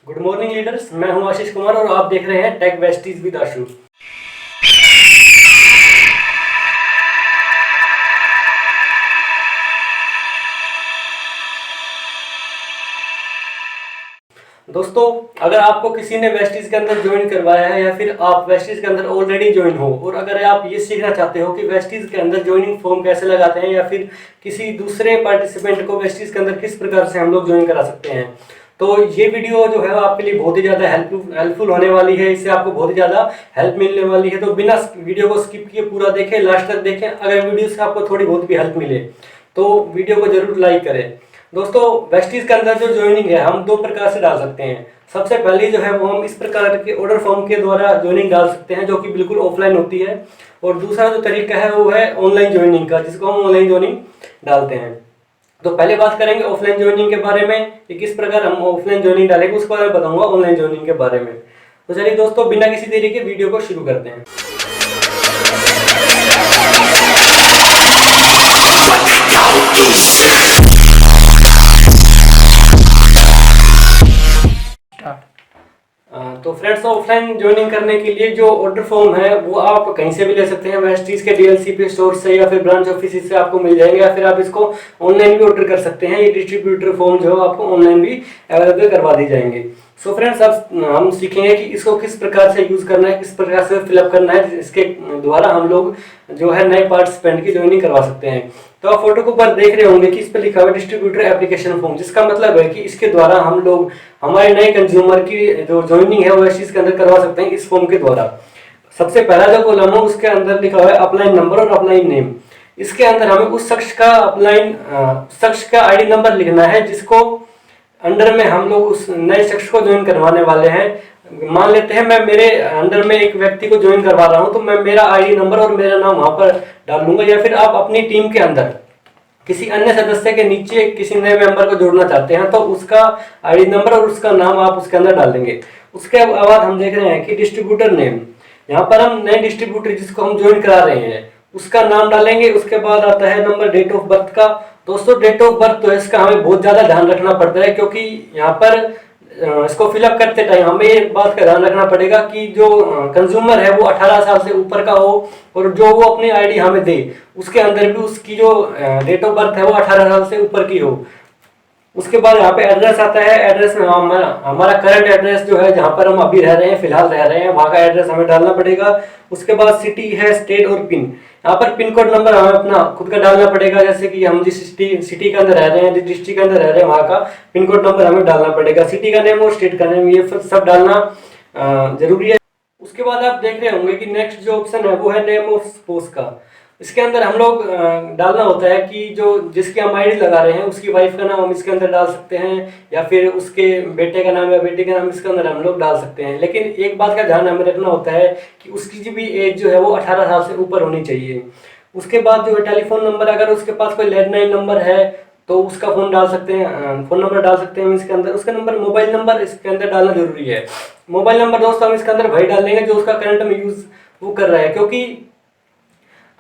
Good morning leaders, मैं हूं आशीष कुमार और आप देख रहे हैं टेक बेस्टीज विद आशु। दोस्तों, अगर आपको किसी ने वेस्टीज के अंदर ज्वाइन करवाया है या फिर आप वेस्टीज के अंदर ऑलरेडी ज्वाइन हो और अगर आप ये सीखना चाहते हो कि वेस्टीज के अंदर ज्वाइनिंग फॉर्म कैसे लगाते हैं या फिर किसी दूसरे पार्टिसिपेंट को वेस्टीज के अंदर किस प्रकार से हम लोग ज्वाइन करा सकते हैं, तो ये वीडियो जो है आपके लिए बहुत ही ज़्यादा हेल्पफुल होने वाली है। इससे आपको बहुत ही ज़्यादा हेल्प मिलने वाली है। तो बिना वीडियो को स्किप किए पूरा देखें, लास्ट तक देखें। अगर वीडियो से आपको थोड़ी बहुत भी हेल्प मिले तो वीडियो को जरूर लाइक करें। दोस्तों, वेस्टीज के अंदर जो ज्वाइनिंग है हम दो प्रकार से डाल सकते हैं। सबसे पहले जो है वो हम इस प्रकार के ऑर्डर फॉर्म के द्वारा ज्वाइनिंग डाल सकते हैं, जो कि बिल्कुल ऑफलाइन होती है। और दूसरा जो तरीका है वो है ऑनलाइन ज्वाइनिंग का, जिसको हम ऑनलाइन ज्वाइनिंग डालते हैं। तो पहले बात करेंगे ऑफलाइन ज्वाइनिंग के बारे में कि किस प्रकार हम ऑफलाइन ज्वाइनिंग डालेंगे, उसके बारे में बताऊंगा ऑनलाइन ज्वाइनिंग के बारे में। तो चलिए दोस्तों, बिना किसी देरी के वीडियो को शुरू करते हैं। तो फ्रेंड्स, ऑफलाइन ज्वाइनिंग करने के लिए जो ऑर्डर फॉर्म है वो आप कहीं से भी ले सकते हैं, वेस्टीज के डीएलसीपी स्टोर से या फिर ब्रांच ऑफिस से आपको मिल जाएंगे, या फिर आप इसको ऑनलाइन भी ऑर्डर कर सकते हैं। ये डिस्ट्रीब्यूटर फॉर्म जो है आपको ऑनलाइन भी अवेलेबल करवा दी जाएंगे। सो फ्रेंड्स, अब हम सीखेंगे कि इसको किस प्रकार से यूज करना है, किस प्रकार से फिलअप करना है, इसके द्वारा हम लोग जो है नए पार्टिसिपेंट की ज्वाइनिंग करवा सकते हैं। तो आप फोटो के ऊपर देख रहे होंगे कि इस पर लिखा हुआ है डिस्ट्रीब्यूटर एप्लीकेशन फॉर्म, जिसका मतलब है कि इसके द्वारा हम लोग हमारे नए कंज्यूमर की जो ज्वाइनिंग है वो इस चीज के अंदर करवा सकते हैं इस फॉर्म के द्वारा। सबसे पहला जो कॉलम है उसके अंदर लिखा हुआ है अपलाइन नंबर और अपलाइन नेम। इसके अंदर हमें उस शख्स का आईडी नंबर लिखना है जिसको अंडर में हम लोग उस नए शख्स को ज्वाइन करवाने वाले हैं। मान लेते हैं मैं मेरे अंडर में एक व्यक्ति को ज्वाइन करवा रहा हूं, तो मैं मेरा आईडी नंबर और मेरा नाम वहां पर डाल दूंगा। या फिर आप अपनी टीम के अंदर किसी अन्य सदस्य के नीचे किसी नए मेंबर को जोड़ना चाहते हैं तो उसका आईडी नंबर और उसका नाम आप उसके अंदर डाल देंगे। उसके बाद हम देख रहे हैं कि डिस्ट्रीब्यूटर नेम, यहाँ पर हम नए डिस्ट्रीब्यूटर जिसको हम ज्वाइन करा रहे हैं उसका नाम डालेंगे। उसके बाद आता है नंबर डेट ऑफ बर्थ का। दोस्तों, डेट ऑफ बर्थ तो इसका हमें बहुत ज्यादा ध्यान रखना पड़ता है, क्योंकि यहाँ पर इसको फिलअप करते टाइम हमें ये बात का ध्यान रखना पड़ेगा कि जो कंज्यूमर है वो 18 साल से ऊपर का हो और जो वो अपनी आईडी हमें दे उसके अंदर भी उसकी जो डेट ऑफ बर्थ है वो 18 साल से ऊपर की हो। उसके बाद यहाँ पे एड्रेस आता है। एड्रेस में हमारा करंट एड्रेस जो है जहाँ पर हम अभी रह रहे हैं, फिलहाल रह रहे हैं, वहाँ का एड्रेस हमें डालना पड़ेगा। उसके बाद सिटी है, स्टेट और पिन। यहाँ पर पिन कोड नंबर हमें अपना खुद का डालना पड़ेगा, जैसे कि हम जिस सिटी के अंदर रह रहे हैं, जिस डिस्ट्रिक्ट के अंदर रह रहे हैं वहाँ का पिन कोड नंबर हमें डालना पड़ेगा। सिटी का नेम और स्टेट का नेम, ये सब डालना जरूरी है। उसके बाद आप देख रहे होंगे कि नेक्स्ट जो ऑप्शन है वो है नेम ऑफ स्पोज का। इसके अंदर हम लोग डालना होता है कि जो जिसकी हम आईडी लगा रहे हैं उसकी वाइफ का नाम हम इसके अंदर डाल सकते हैं, या फिर उसके बेटे का नाम या बेटी का नाम इसके अंदर हम लोग डाल सकते हैं। लेकिन एक बात का ध्यान हमें रखना होता है कि उसकी भी एज जो है वो 18 साल से ऊपर होनी चाहिए। उसके बाद जो है टेलीफोन नंबर, अगर उसके पास कोई लैंडलाइन नंबर है तो उसका फोन डाल सकते हैं, फोन नंबर डाल सकते हैं इसके अंदर। उसका नंबर, मोबाइल नंबर इसके अंदर डालना जरूरी है। मोबाइल नंबर दोस्तों हम इसके अंदर वही डाल देंगे जो उसका करंट में यूज वो कर रहा है, क्योंकि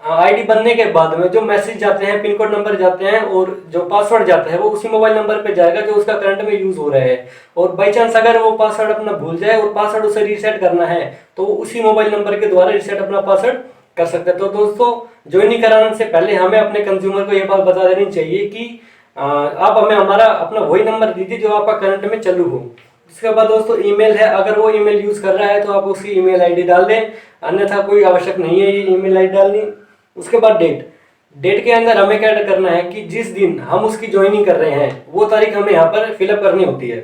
आईडी बनने के बाद में जो मैसेज जाते हैं, पिन कोड नंबर जाते हैं और जो पासवर्ड जाता है वो उसी मोबाइल नंबर पे जाएगा जो उसका करंट में यूज हो रहा है। और बाई चांस अगर वो पासवर्ड अपना भूल जाए और पासवर्ड उसे रीसेट करना है तो उसी मोबाइल नंबर के द्वारा रीसेट अपना पासवर्ड कर सकते हैं। तो दोस्तों, ज्वाइनिंग कराने से पहले हमें अपने कंज्यूमर को ये बात बता देनी चाहिए कि आप हमें हमारा अपना वही नंबर दीजिए जो आपका करंट में चालू हो। इसके बाद दोस्तों ईमेल है, अगर वो ईमेल यूज कर रहा है तो आप उसकी ईमेल आईडी डाल दें, अन्यथा कोई आवश्यक नहीं है ये ईमेल आईडी डालनी। उसके बाद डेट के अंदर हमें क्या करना है कि जिस दिन हम उसकी ज्वाइनिंग कर रहे हैं वो तारीख हमें यहाँ पर फिलअप करनी होती है।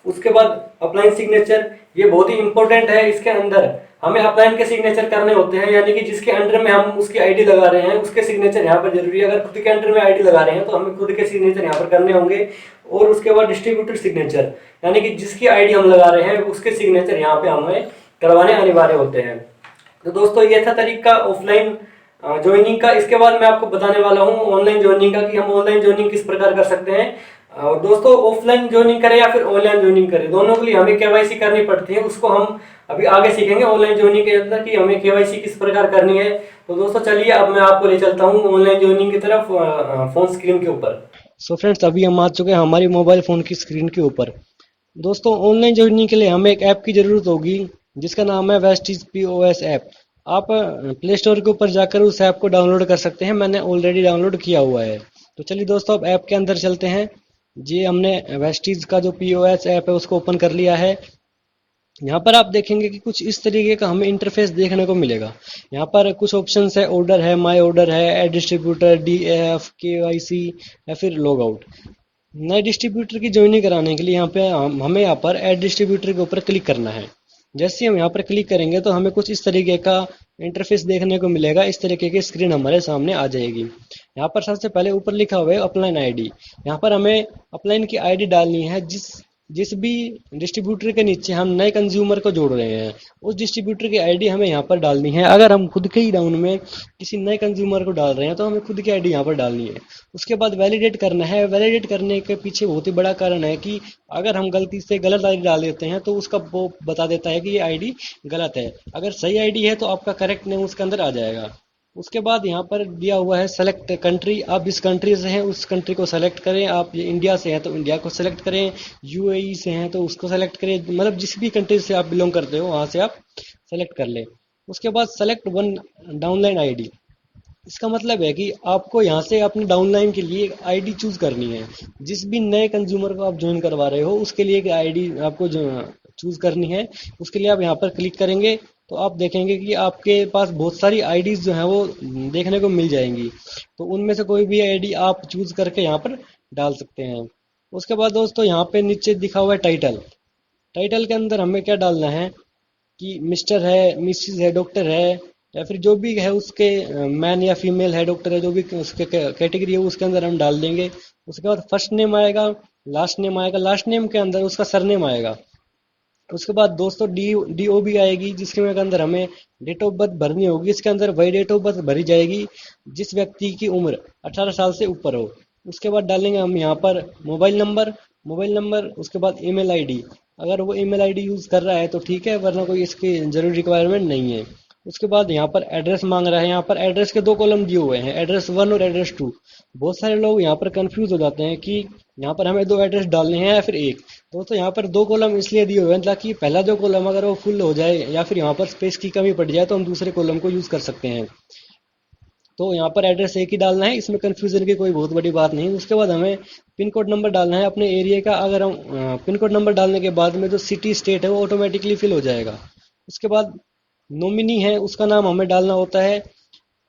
उसके बाद अपलाइन सिग्नेचर, ये बहुत ही इंपॉर्टेंट है। इसके अंदर हमें अपलाइन के सिग्नेचर करने होते हैं, यानी कि जिसके अंडर में हम उसकी आईडी लगा रहे हैं उसके सिग्नेचर यहाँ पर जरूरी है। अगर खुद के अंडर में आईडी लगा रहे हैं तो हमें खुद के सिग्नेचर यहाँ पर करने होंगे। और उसके बाद डिस्ट्रीब्यूटर सिग्नेचर, यानी कि जिसकी आईडी हम लगा रहे हैं उसके सिग्नेचर यहाँ पे हमें करवाने अनिवार्य होते हैं। तो दोस्तों, ये था तरीका ऑफलाइन ज्वाइनिंग का। इसके बाद मैं आपको बताने वाला हूँ ऑनलाइन ज्वाइनिंग का, कि हम ऑनलाइन ज्वाइनिंग किस प्रकार कर सकते हैं। और दोस्तों, ऑफलाइन ज्वाइनिंग करें या फिर ऑनलाइन ज्वाइनिंग करें, दोनों के लिए हमें केवाईसी करनी पड़ती है। उसको हम अभी आगे सीखेंगे ऑनलाइन ज्वाइनिंग के अंदर कि हमें केवाईसी किस प्रकार करनी है। तो दोस्तों चलिए, अब मैं आपको ले चलता हूँ ऑनलाइन ज्वाइनिंग की तरफ फोन स्क्रीन के ऊपर। सो फ्रेंड्स, अभी हम आ चुके हैं हमारी मोबाइल फोन की स्क्रीन के ऊपर। दोस्तों ऑनलाइन ज्वाइनिंग के लिए हमें एक ऐप की ज़रूरत होगी जिसका नाम है वेस्टीज POS ऐप। आप प्ले स्टोर के ऊपर जाकर उस ऐप को डाउनलोड कर सकते हैं, मैंने ऑलरेडी डाउनलोड किया हुआ है। तो चलिए दोस्तों अब ऐप के अंदर चलते हैं। जी हमने वेस्टीज का जो POS ऐप है उसको ओपन कर लिया है। यहाँ पर आप देखेंगे कि कुछ इस तरीके का हमें इंटरफेस देखने को मिलेगा। यहाँ पर कुछ ऑप्शंस है, ऑर्डर है, माय ऑर्डर है, ऐड डिस्ट्रीब्यूटर, DAF, KYC या फिर लॉग आउट। नए डिस्ट्रीब्यूटर की ज्वाइनिंग कराने के लिए यहाँ पे हमें यहाँ पर ऐड डिस्ट्रीब्यूटर के ऊपर क्लिक करना है। जैसे ही हम यहाँ पर क्लिक करेंगे तो हमें कुछ इस तरीके का इंटरफेस देखने को मिलेगा, इस तरीके की स्क्रीन हमारे सामने आ जाएगी। यहाँ पर सबसे पहले ऊपर लिखा हुआ है अपलाइन आईडी। यहाँ पर हमें अपलाइन की आईडी डालनी है जिस जिस भी डिस्ट्रीब्यूटर के नीचे हम नए कंज्यूमर को जोड़ रहे हैं, उस डिस्ट्रीब्यूटर की आईडी हमें यहाँ पर डालनी है। अगर हम खुद के ही डाउन में किसी नए कंज्यूमर को डाल रहे हैं तो हमें खुद की आईडी यहाँ पर डालनी है। उसके बाद वैलिडेट करना है। वैलिडेट करने के पीछे बहुत ही बड़ा कारण है कि अगर हम गलती से गलत आईडी डाल देते हैं तो उसका वो बता देता है कि ये आईडी गलत है। अगर सही आईडी है तो आपका करेक्ट नेम उसके अंदर आ जाएगा। उसके बाद यहाँ पर दिया हुआ है सेलेक्ट कंट्री। आप जिस कंट्री से हैं उस कंट्री को सेलेक्ट करें। आप ये इंडिया से हैं तो इंडिया को सेलेक्ट करें, UAE से हैं तो उसको सेलेक्ट करें, मतलब जिस भी कंट्री से आप बिलोंग करते हो वहाँ से आप सेलेक्ट कर लें। उसके बाद सेलेक्ट वन डाउनलाइन आईडी। इसका मतलब है कि आपको यहाँ से अपने डाउनलाइन के लिए एक आईडी चूज करनी है। जिस भी नए कंज्यूमर को आप ज्वाइन करवा रहे हो उसके लिए एक आईडी आपको जो चूज करनी है। उसके लिए आप यहाँ पर क्लिक करेंगे तो आप देखेंगे कि आपके पास बहुत सारी आईडीज जो हैं वो देखने को मिल जाएंगी। तो उनमें से कोई भी आईडी आप चूज करके यहाँ पर डाल सकते हैं। उसके बाद दोस्तों यहाँ पे नीचे दिखा हुआ है टाइटल। टाइटल के अंदर हमें क्या डालना है कि मिस्टर है, मिसिस है, डॉक्टर है या फिर जो भी है उसके मैन या फीमेल है, डॉक्टर है, जो भी उसके कैटेगरी है उसके अंदर हम डाल देंगे। उसके बाद फर्स्ट नेम आएगा, लास्ट नेम आएगा, लास्ट नेम के अंदर उसका सरनेम आएगा। उसके बाद दोस्तों DOB आएगी जिसके में के अंदर हमें डेट ऑफ बर्थ भरनी होगी। इसके अंदर वही डेट ऑफ बर्थ भरी जाएगी जिस व्यक्ति की उम्र 18 साल से ऊपर हो। उसके बाद डालेंगे हम यहाँ पर मोबाइल नंबर, उसके बाद ईमेल आईडी। अगर वो ईमेल आईडी यूज़ कर रहा है तो ठीक है, वरना कोई इसकी जरूरी रिक्वायरमेंट नहीं है। उसके बाद यहाँ पर एड्रेस मांग रहा है। यहाँ पर एड्रेस के दो कॉलम दिए हुए हैं, एड्रेस 1 और एड्रेस 2। बहुत सारे लोग यहाँ पर कंफ्यूज हो जाते हैं कि यहाँ पर हमें दो एड्रेस डालने हैं या फिर एक। दोस्तों यहाँ पर दो कॉलम इसलिए दिए हुए हैं ताकि पहला जो कॉलम अगर वो फुल हो जाए या फिर यहाँ पर स्पेस की कमी पड़ जाए तो हम दूसरे कॉलम को यूज़ कर सकते हैं। तो यहाँ पर एड्रेस एक ही डालना है, इसमें कन्फ्यूजन की कोई बहुत बड़ी बात नहीं। उसके बाद हमें पिन कोड नंबर डालना है अपने एरिया का। अगर हम पिन कोड नंबर डालने के बाद में जो सिटी स्टेट है वो ऑटोमेटिकली फिल हो जाएगा। उसके बाद नॉमिनी है उसका नाम हमें डालना होता है।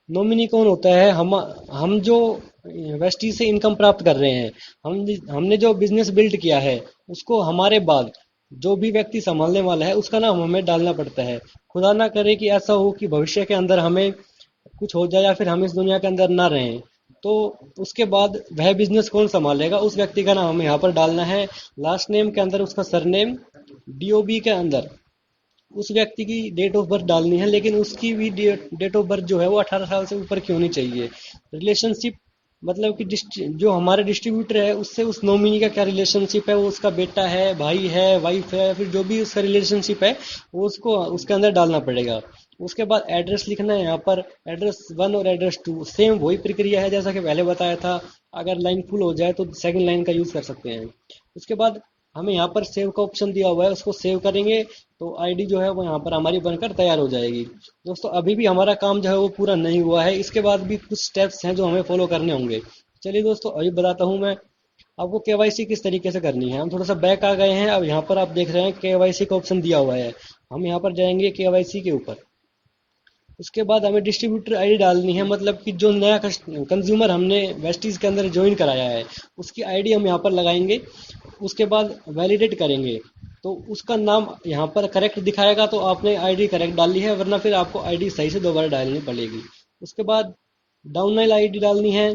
नॉमिनी कौन होता है? हम जो वेस्टी से इनकम प्राप्त कर रहे हैं, हमने जो बिजनेस बिल्ड किया है उसको हमारे बाद जो भी व्यक्ति संभालने वाला है उसका नाम हमें डालना पड़ता है। खुदा ना करे कि ऐसा हो कि भविष्य के अंदर हमें कुछ हो जाए या फिर हम इस दुनिया के अंदर ना रहें, तो उसके बाद वह बिजनेस कौन संभालेगा, उस व्यक्ति का नाम हमें यहाँ पर डालना है। लास्ट नेम के अंदर उसका सरनेम, DOB के अंदर उस व्यक्ति की डेट ऑफ बर्थ डालनी है, लेकिन उसकी भी डेट ऑफ बर्थ जो है वो 18 साल से ऊपर की होनी चाहिए। रिलेशनशिप मतलब कि जो हमारे डिस्ट्रीब्यूटर है उससे उस नॉमिनी का क्या रिलेशनशिप है, वो उसका बेटा है, भाई है, वाइफ है, फिर जो भी उसका रिलेशनशिप है वो उसको उसके अंदर डालना पड़ेगा। उसके बाद एड्रेस लिखना है। यहाँ पर एड्रेस 1 और एड्रेस 2 सेम वही प्रक्रिया है जैसा कि पहले बताया था। अगर लाइन फुल हो जाए तो सेकंड लाइन का यूज़ कर सकते हैं। उसके बाद हमें यहाँ पर सेव का ऑप्शन दिया हुआ है, उसको सेव करेंगे तो आईडी जो है वो यहाँ पर हमारी बनकर तैयार हो जाएगी। दोस्तों अभी भी हमारा काम जो है वो पूरा नहीं हुआ है, इसके बाद भी कुछ स्टेप्स हैं जो हमें फॉलो करने होंगे। चलिए दोस्तों अभी बताता हूँ मैं आपको KYC किस तरीके से करनी है। हम थोड़ा सा बैक आ गए हैं। अब यहाँ पर आप देख रहे हैं KYC का ऑप्शन दिया हुआ है। हम यहाँ पर जाएंगे KYC के ऊपर। उसके बाद हमें डिस्ट्रीब्यूटर आईडी डालनी है, मतलब कि जो नया कंज्यूमर हमने वेस्टीज के अंदर ज्वाइन कराया है उसकी आईडी हम यहाँ पर लगाएंगे। उसके बाद वैलिडेट करेंगे तो उसका नाम यहाँ पर करेक्ट दिखाएगा तो आपने आईडी करेक्ट डाली है, वरना फिर आपको आईडी सही से दोबारा डालनी पड़ेगी। उसके बाद डाउनलाइन आईडी डालनी है,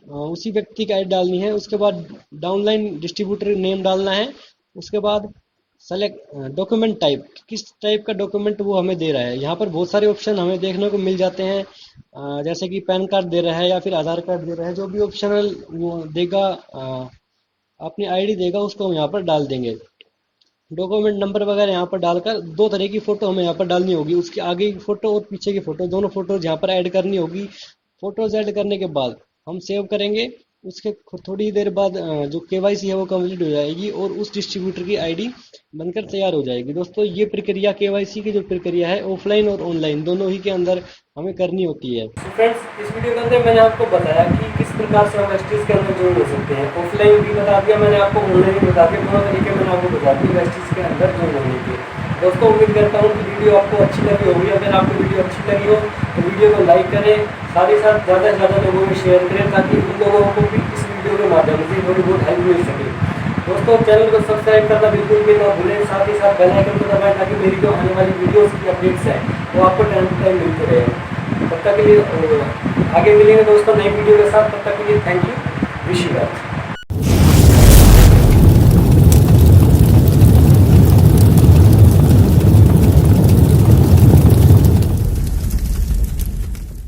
उसी व्यक्ति की आईडी डालनी है। उसके बाद डाउनलाइन डिस्ट्रीब्यूटर नेम डालना है। उसके बाद सेलेक्ट डॉक्यूमेंट टाइप, किस टाइप का डॉक्यूमेंट वो हमें दे रहा है। यहाँ पर बहुत सारे ऑप्शन हमें देखने को मिल जाते हैं, जैसे कि पैन कार्ड दे रहा है या फिर आधार कार्ड दे रहा है। जो भी ऑप्शनल वो देगा, अपनी आईडी देगा, उसको हम यहाँ पर डाल देंगे। डॉक्यूमेंट नंबर वगैरह यहाँ पर डालकर दो तरह की फ़ोटो हमें यहाँ पर डालनी होगी, उसकी आगे की फ़ोटो और पीछे की फ़ोटो, दोनों फ़ोटोज़ यहाँ पर ऐड करनी होगी। फ़ोटोज़ ऐड करने के बाद हम सेव करेंगे। उसके थोड़ी देर बाद जो केवाईसी है वो कंप्लीट हो जाएगी और उस डिस्ट्रीब्यूटर की आईडी बनकर तैयार हो जाएगी। दोस्तों ये प्रक्रिया केवाईसी की जो प्रक्रिया है ऑफलाइन और ऑनलाइन दोनों ही के अंदर हमें करनी होती है। तो फ्रेंड्स इस वीडियो के अंदर मैंने आपको बताया कि किस प्रकार से हम वेस्टीज के अंदर ज्वाइन हो सकते हैं। ऑफलाइन भी बता दिया मैंने आपको, ऑनलाइन भी बता दिया, दोनों तरीके मैंने आपको बता दिए वेस्टीज के अंदर ज्वाइन होने के। दोस्तों उम्मीद करता हूँ कि वीडियो आपको अच्छी लगी होगी। अगर आपको वीडियो अच्छी लगी हो तो वीडियो को लाइक करें, साथ ही साथ ज़्यादा से ज़्यादा लोगों में शेयर करें ताकि उन लोगों को भी इस वीडियो के माध्यम से थोड़ी बहुत हेल्प मिल सके। दोस्तों चैनल को सब्सक्राइब करना बिल्कुल भी ना भूलें, साथ ही साथ बेल आइकन को दबाएं ताकि मेरी जो आने वाली वीडियोस की अपडेट्स हैं वो आपको टाइम टू टाइम मिलते रहे। तब तक के लिए आगे मिलेंगे दोस्तों नई वीडियो के साथ। तब तक के लिए thank you, wish you well.